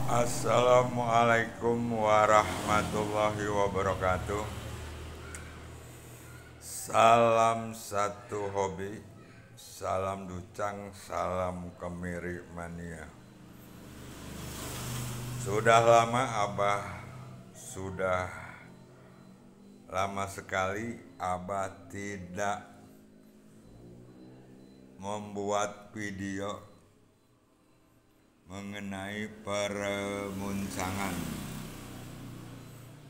Assalamualaikum warahmatullahi wabarakatuh. Salam satu hobi, salam ducang, salam kemiri mania. Sudah lama sudah lama sekali Abah tidak membuat video mengenai permuncangan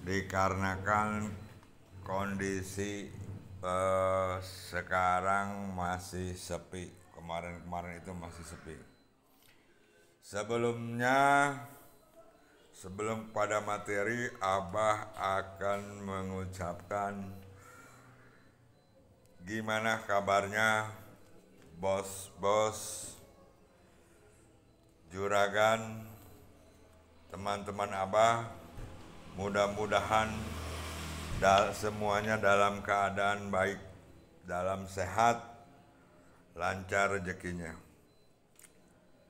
dikarenakan kondisi sekarang masih sepi. Kemarin itu masih sepi. Sebelum pada materi, Abah akan mengucapkan gimana kabarnya bos-bos, juragan, teman-teman Abah. Mudah-mudahan semuanya dalam keadaan baik, dalam sehat, lancar rezekinya.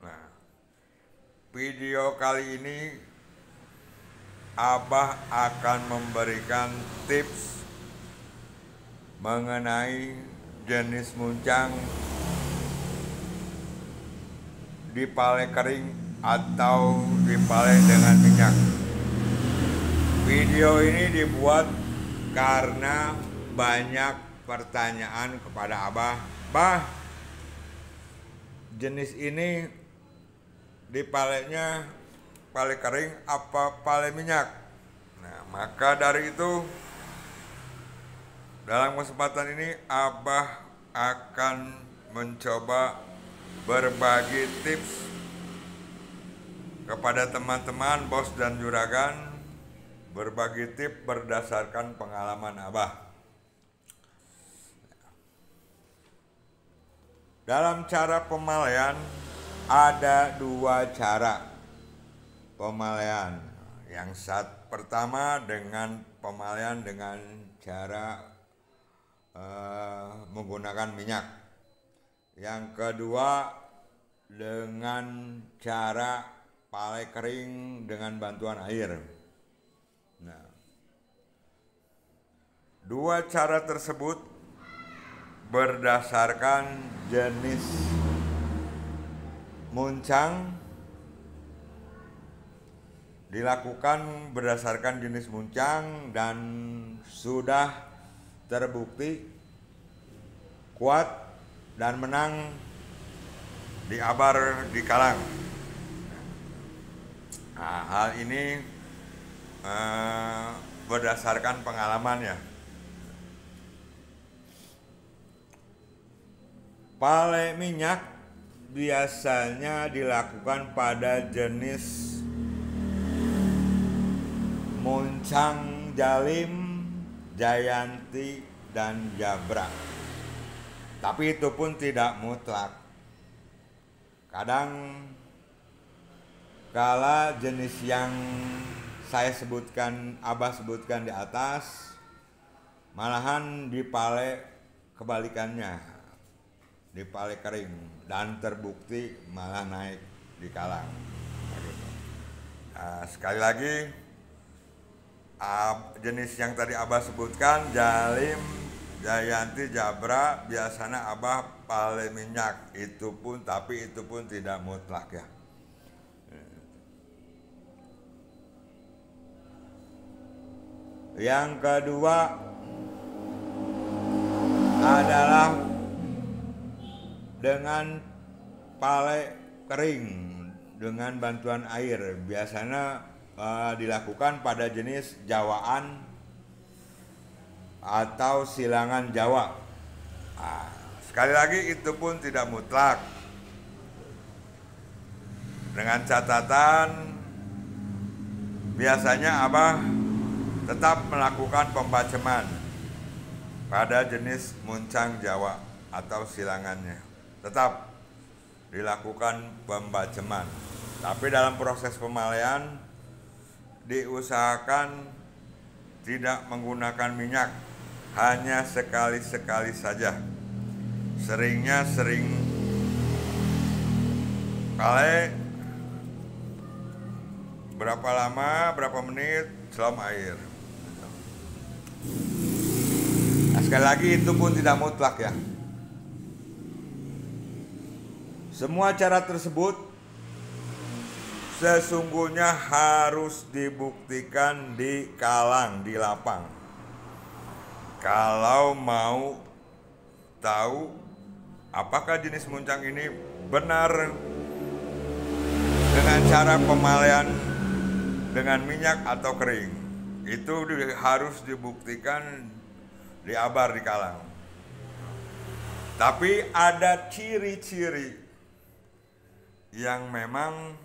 Nah, video kali ini Abah akan memberikan tips mengenai jenis muncang dipale kering atau dipale dengan minyak. Video ini dibuat karena banyak pertanyaan kepada Abah, "Bah, jenis ini dipalenya pale kering apa pale minyak?" Nah, maka dari itu dalam kesempatan ini Abah akan mencoba berbagi tips kepada teman-teman, bos dan juragan, berbagi tips berdasarkan pengalaman Abah. Dalam cara pemalaian ada dua cara pemalaian. Yang pertama dengan pemalaian dengan cara menggunakan minyak. Yang kedua dengan cara pale kering dengan bantuan air. Nah, dua cara tersebut berdasarkan jenis muncang, dilakukan berdasarkan jenis muncang dan sudah terbukti kuat dan menang di Abar di Kalang. Nah, hal ini berdasarkan pengalamannya. Pale minyak biasanya dilakukan pada jenis muncang Jalim, Jayanti, dan Jabra. Tapi itu pun tidak mutlak. Kadang kala jenis yang Abah sebutkan di atas, malahan dipale kebalikannya, dipale kering dan terbukti malah naik di Kalang. Nah, sekali lagi, jenis yang tadi Abah sebutkan, Jalim, Jayanti, Jabra, biasanya Abah pale minyak. Tapi itu pun tidak mutlak ya. Yang kedua adalah dengan pale kering dengan bantuan air. Biasanya dilakukan pada jenis Jawaan atau silangan Jawa. Nah, sekali lagi itu pun tidak mutlak. Dengan catatan biasanya Abah tetap melakukan pembaceman pada jenis muncang Jawa atau silangannya. Tetap dilakukan pembaceman. Tapi dalam proses pemalaian diusahakan tidak menggunakan minyak, hanya sekali-sekali saja. Seringnya pale berapa lama, berapa menit, selama air. Nah, sekali lagi itu pun tidak mutlak ya. Semua cara tersebut sesungguhnya harus dibuktikan di kalang, di lapang. Kalau mau tahu apakah jenis muncang ini benar dengan cara pemalaian dengan minyak atau kering, itu harus dibuktikan di abar, di kalang. Tapi ada ciri-ciri yang memang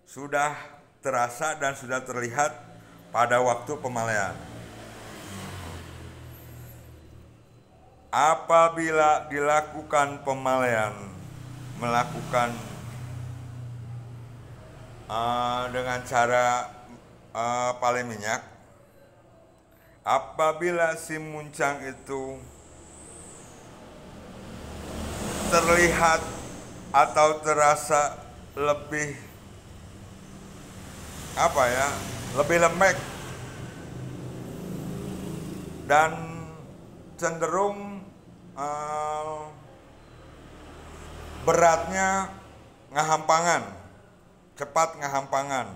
sudah terasa dan sudah terlihat pada waktu pemalaian. Apabila dilakukan pemalaian, melakukan dengan cara palai minyak, apabila si muncang itu terlihat atau terasa lebih lebih lembek dan cenderung beratnya ngahampangan, cepat ngahampangan.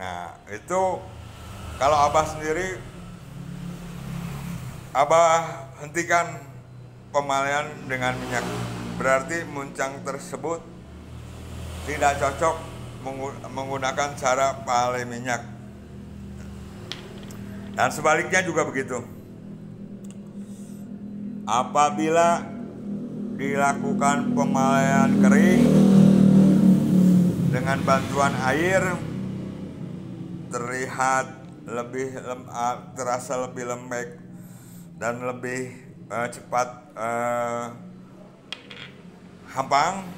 Nah, itu kalau Abah sendiri, Abah hentikan pemalaian dengan minyak. Berarti muncang tersebut tidak cocok menggunakan cara palai minyak. Dan sebaliknya juga begitu. Apabila dilakukan pemalaian kering dengan bantuan air, terlihat terasa lebih lembek dan lebih cepat hampang,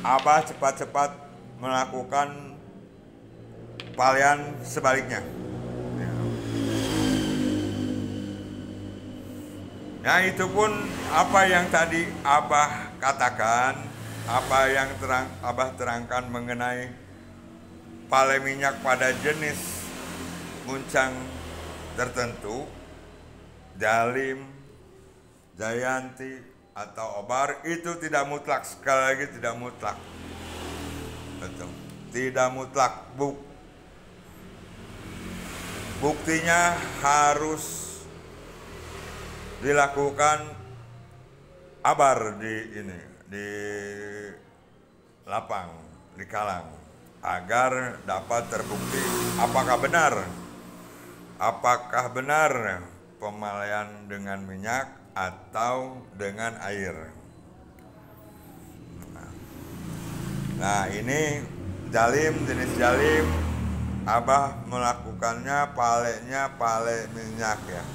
Abah cepat-cepat melakukan palaian sebaliknya. Nah, itu pun apa yang tadi Abah katakan, apa yang Abah terangkan mengenai palai minyak pada jenis muncang tertentu, Jalim, Jayanti, atau Obar, itu tidak mutlak. Sekali lagi tidak mutlak. Betul. Tidak mutlak. Buktinya harus dilakukan abar di lapang, di kalang, agar dapat terbukti apakah benar pemalaian dengan minyak atau dengan air. Nah, ini jalim, jenis jalim, Abah melakukannya palai minyak ya.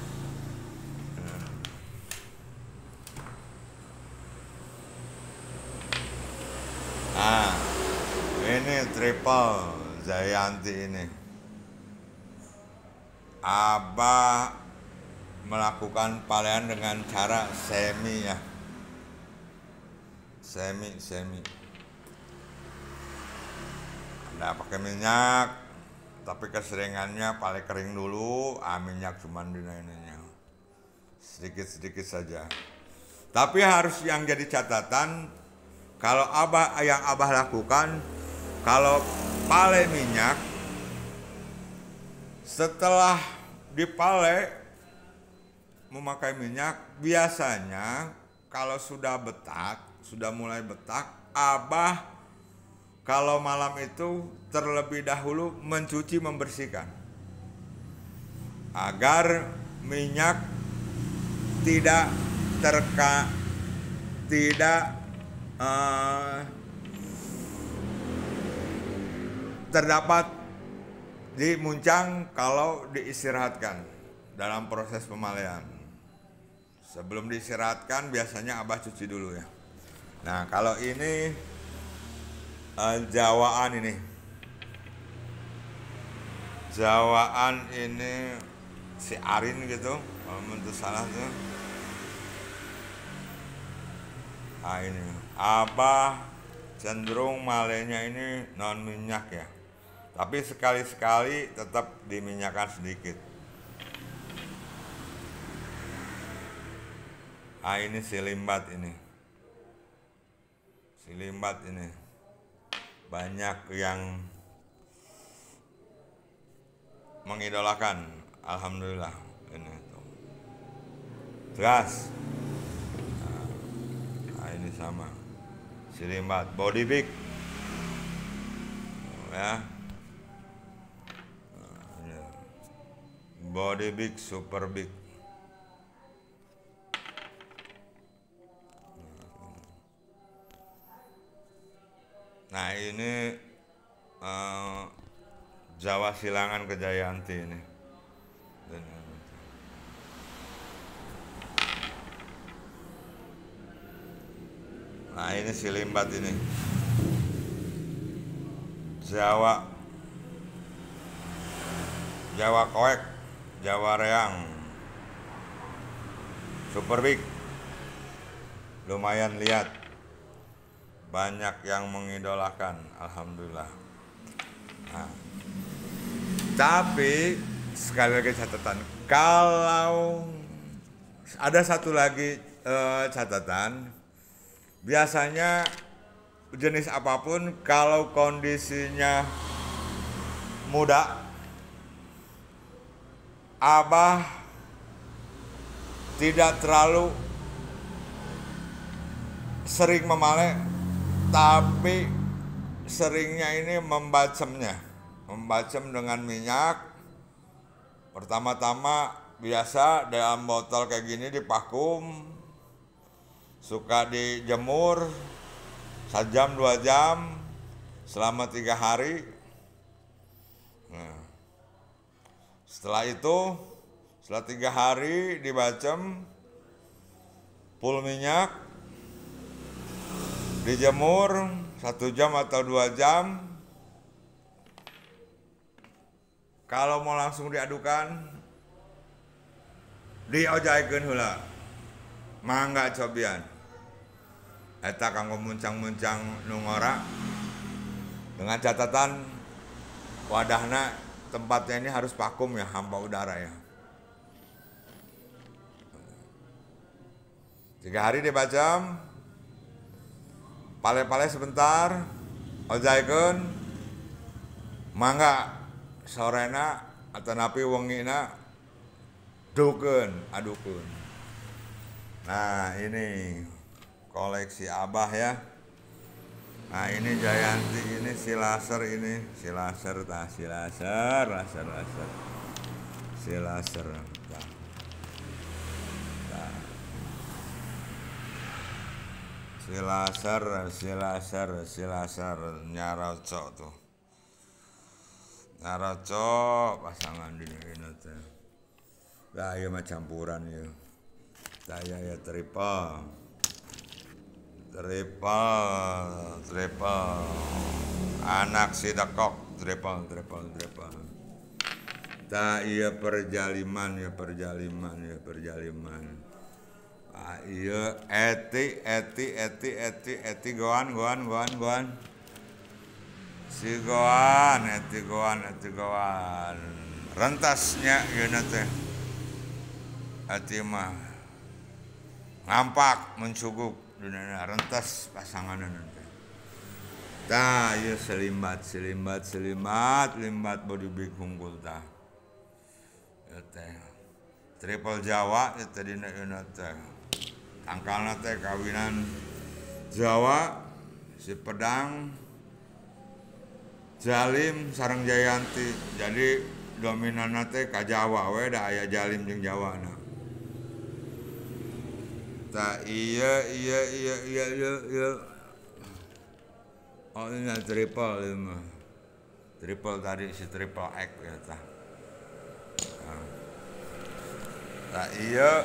Nah, ini triple Jayanti ini. Abah melakukan palaian dengan cara semi ya. Semi. Nah, pakai minyak, tapi keseringannya palai kering dulu, minyak cuman di ininya. Sedikit-sedikit saja. Tapi harus yang jadi catatan, kalau yang Abah lakukan, kalau palai minyak, setelah dipalai memakai minyak, biasanya kalau sudah mulai betak, Abah kalau malam itu terlebih dahulu mencuci, membersihkan, agar minyak tidak terdapat di muncang kalau diistirahatkan dalam proses pemalaian. Sebelum diistirahatkan biasanya Abah cuci dulu ya. Nah, kalau ini Jawaan ini si Arin gitu, kalau menurut salah tuh. Nah, ini Abah cenderung malenya ini non minyak ya. Tapi sekali-sekali tetap diminyakan sedikit. Ah, ini si limbat ini. Si limbat ini. Banyak yang mengidolakan, alhamdulillah ini tuh. Gas. Nah, ini sama. Si limbat body big. Ya. Body big, super big. Nah ini Jawa Silangan Kejayanti ini. Nah ini si limbat ini. Jawa Koek, Jawa Reang, super big, lumayan lihat, banyak yang mengidolakan, alhamdulillah. Nah, tapi sekali lagi catatan, kalau ada satu lagi catatan, biasanya jenis apapun kalau kondisinya muda, Abah tidak terlalu sering memalek, tapi seringnya ini membacemnya, membacem dengan minyak. Pertama-tama biasa dalam botol kayak gini divakum, suka dijemur 1 jam 2 jam selama 3 hari. Nah, setelah itu, setelah 3 hari dibacem, full minyak, dijemur 1 jam atau 2 jam. Kalau mau langsung diadukan, diojaikeun heula. Mangga cobian. Eta kanggo muncang-muncang nu ngora. Dengan catatan wadahna, tempatnya ini harus vakum ya, hampa udara ya. 3 hari dibacem, pale-pale sebentar, ojaikeun, mangga sorena atau napi wengina dukeun, adukeun. Nah ini koleksi Abah ya. Nah ini Jayanti, ini si laser ini, si laser tah, si laser. Si laser. Tah. Tah. Si laser nyarocok tuh. Nyarocok pasangan di ini teh. Lah ieu mah campuran ieu. Saya ya triple. Anak si dekok triple. Ta iya perjaliman. Ah iya eti goan. Si goan, eti goan. Rentasnya ieu teh. Eti mah ngampak mencuguk dunia rentas pasangan nanti. Tah ieu selimbat body big hungkul tah. Teh triple Jawa teh dina ieu teh. Tangkalna teh kawinan Jawa, si Pedang, Jalim sareng Jayanti. Jadi dominanna teh ka Jawa we da aya Jalim jeung Jawana. Ta iya. Oh ini triple ini. Triple tadi si triple X ya ta. Ta iya.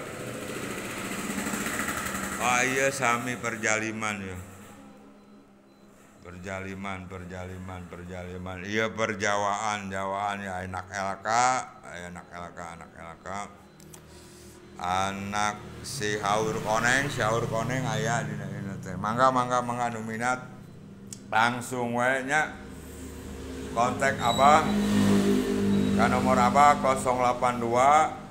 Oh iya sami perjaliman ya. Perjaliman. Iya perjawaan ya anak elaka. Anak si haur koneng aya dina teh. Mangga nu minat langsung we nya kontak Abah ke nomor Abah 082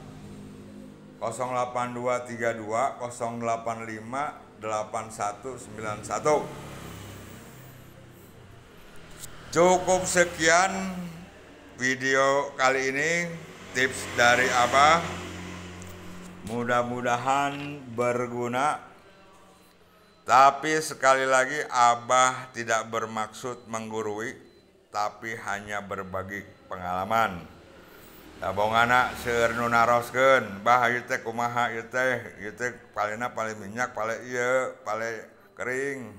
08232 085 8191. Cukup sekian video kali ini, tips dari Abah. Mudah-mudahan berguna. Tapi sekali lagi Abah tidak bermaksud menggurui, tapi hanya berbagi pengalaman. Tabongana seueur nu naroskeun, bah ieu teh kumaha ieu teh palena pale minyak, pale ieu, pale kering.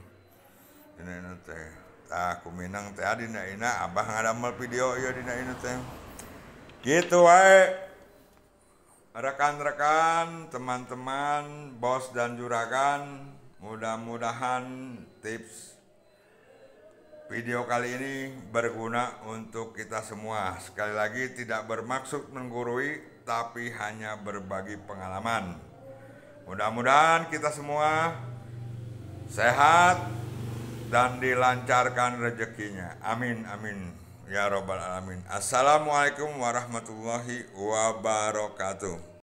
Dina teh. Tah kuminang teh dina ina Abah ngadamel video ieu dina ina teh. Gitu wae. Rekan-rekan, teman-teman, bos dan juragan, mudah-mudahan tips video kali ini berguna untuk kita semua. Sekali lagi tidak bermaksud menggurui, tapi hanya berbagi pengalaman. Mudah-mudahan kita semua sehat dan dilancarkan rezekinya. Amin, amin. Ya Rabbal Alamin. Assalamualaikum warahmatullahi wabarakatuh.